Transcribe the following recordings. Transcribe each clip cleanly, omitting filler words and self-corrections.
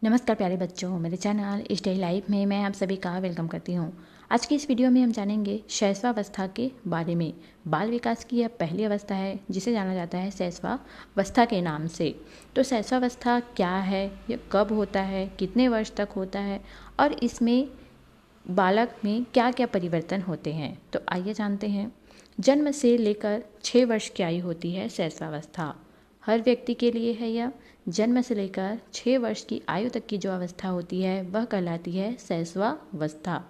नमस्कार प्यारे बच्चों, मेरे चैनल स्टडी लाइफ में मैं आप सभी का वेलकम करती हूँ। आज की इस वीडियो में हम जानेंगे शैशवावस्था के बारे में। बाल विकास की यह पहली अवस्था है जिसे जाना जाता है शैशवावस्था के नाम से। तो शैशवावस्था क्या है, यह कब होता है, कितने वर्ष तक होता है और इसमें बालक में क्या क्या परिवर्तन होते हैं, तो आइए जानते हैं। जन्म से लेकर 6 वर्ष की आयु होती है शैशवावस्था। हर व्यक्ति के लिए है यह। जन्म से लेकर 6 वर्ष की आयु तक की जो अवस्था होती है वह कहलाती है शैशवावस्था।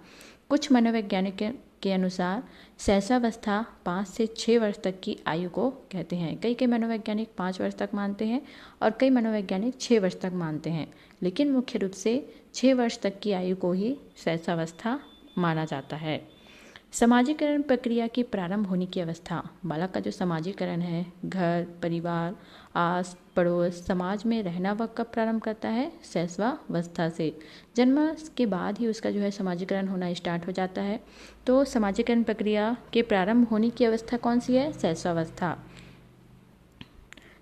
कुछ मनोवैज्ञानिक के अनुसार शैशवावस्था 5 से 6 वर्ष तक की आयु को कहते हैं। कई मनोवैज्ञानिक 5 वर्ष तक मानते हैं और कई मनोवैज्ञानिक 6 वर्ष तक मानते हैं, लेकिन मुख्य रूप से 6 वर्ष तक की आयु को ही शैशवावस्था माना जाता है। समाजीकरण प्रक्रिया की प्रारंभ होने की अवस्था। बालक का जो समाजीकरण है, घर, परिवार, आस पड़ोस, समाज में रहना, वह कब प्रारंभ करता है? शैशवावस्था से। जन्म के बाद ही उसका जो है समाजीकरण होना स्टार्ट हो जाता है। तो समाजीकरण प्रक्रिया के प्रारंभ होने की अवस्था कौन सी है? शैशवावस्था।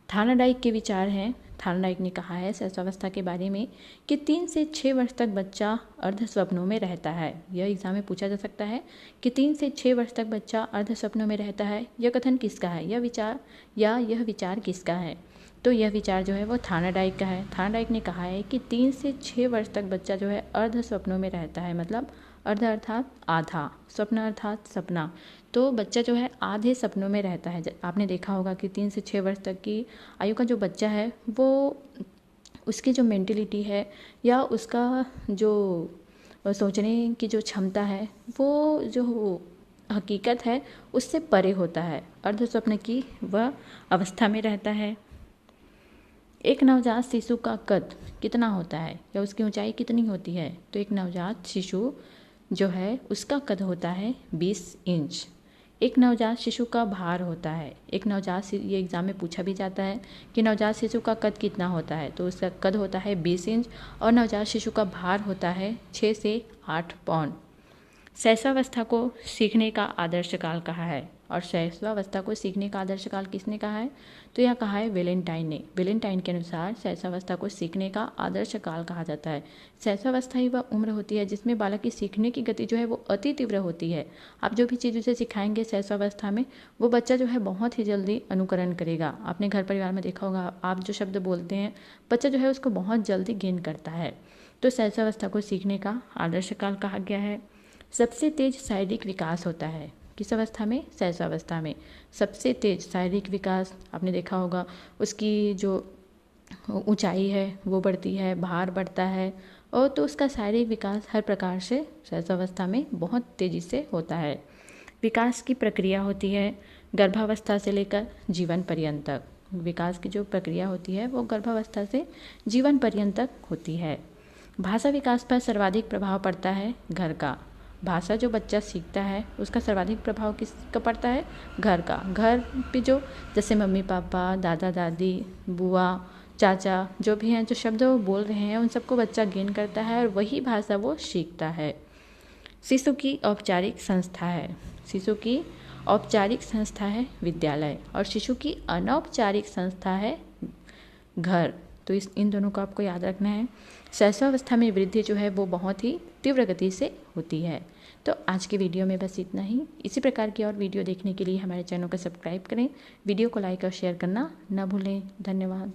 थार्नडाइक के विचार हैं। थार्नडाइक ने कहा है शैशवावस्था के बारे में कि 3 से 6 वर्ष तक बच्चा अर्ध स्वप्नों में रहता है। यह एग्जाम में पूछा जा सकता है कि 3 से 6 वर्ष तक बच्चा अर्ध स्वप्नों में रहता है। यह कथन किसका है? यह विचार किसका है? तो यह विचार जो है वो थार्नडाइक का है। थार्नडाइक ने कहा है कि 3 से 6 वर्ष तक बच्चा जो है अर्ध स्वप्नों में रहता है, मतलब अर्ध अर्थात आधा, स्वप्न अर्थात सपना। तो बच्चा जो है आधे सपनों में रहता है। आपने देखा होगा कि 3 से 6 वर्ष तक की आयु का जो बच्चा है वो उसकी जो मेंटलिटी है या उसका जो सोचने की जो क्षमता है वो जो हकीकत है उससे परे होता है, अर्ध स्वप्न की वह अवस्था में रहता है। एक नवजात शिशु का कद कितना होता है या उसकी ऊंचाई कितनी होती है? तो एक नवजात शिशु जो है उसका कद होता है 20 इंच। एक नवजात शिशु का भार होता है, ये एग्ज़ाम में पूछा भी जाता है कि नवजात शिशु का कद कितना होता है, तो उसका कद होता है 20 इंच और नवजात शिशु का भार होता है 6 से 8 पाउंड। शैशवावस्था को सीखने का आदर्श काल कहा है, और शैशवावस्था को सीखने का आदर्श काल किसने कहा है? तो यह कहा है वेलेंटाइन ने। वेलेंटाइन के अनुसार शैशवावस्था को सीखने का आदर्श काल कहा जाता है। शैशवावस्था ही वह उम्र होती है जिसमें बालक की सीखने की गति जो है वो अति तीव्र होती है। आप जो भी चीज़ उसे सिखाएंगे शैशवावस्था में, वो बच्चा जो है बहुत ही जल्दी अनुकरण करेगा। आपने घर परिवार में देखा होगा, आप जो शब्द बोलते हैं बच्चा जो है उसको बहुत जल्दी गेन करता है। तो शैशवावस्था को सीखने का आदर्श काल कहा गया है। सबसे तेज शारीरिक विकास होता है किस अवस्था में? शैशवावस्था में। सबसे तेज शारीरिक विकास आपने देखा होगा, उसकी जो ऊंचाई है वो बढ़ती है, भार बढ़ता है, और तो उसका शारीरिक विकास हर प्रकार से शैशवावस्था में बहुत तेज़ी से होता है। विकास की प्रक्रिया होती है गर्भावस्था से लेकर जीवन पर्यंत तक। विकास की जो प्रक्रिया होती है वो गर्भावस्था से जीवन पर्यंत तक होती है। भाषा विकास पर सर्वाधिक प्रभाव पड़ता है घर का। भाषा जो बच्चा सीखता है उसका सर्वाधिक प्रभाव किसका पड़ता है? घर का। घर पे जो जैसे मम्मी पापा, दादा दादी, बुआ, चाचा जो भी हैं, जो शब्द वो बोल रहे हैं उन सबको बच्चा गेन करता है और वही भाषा वो सीखता है। शिशु की औपचारिक संस्था है। शिशु की औपचारिक संस्था है विद्यालय, और शिशु की अनौपचारिक संस्था है घर। तो इन दोनों को आपको याद रखना है। शैशवावस्था में वृद्धि जो है वो बहुत ही तीव्र गति से होती है। तो आज की वीडियो में बस इतना ही। इसी प्रकार की और वीडियो देखने के लिए हमारे चैनल को सब्सक्राइब करें, वीडियो को लाइक और शेयर करना न भूलें। धन्यवाद।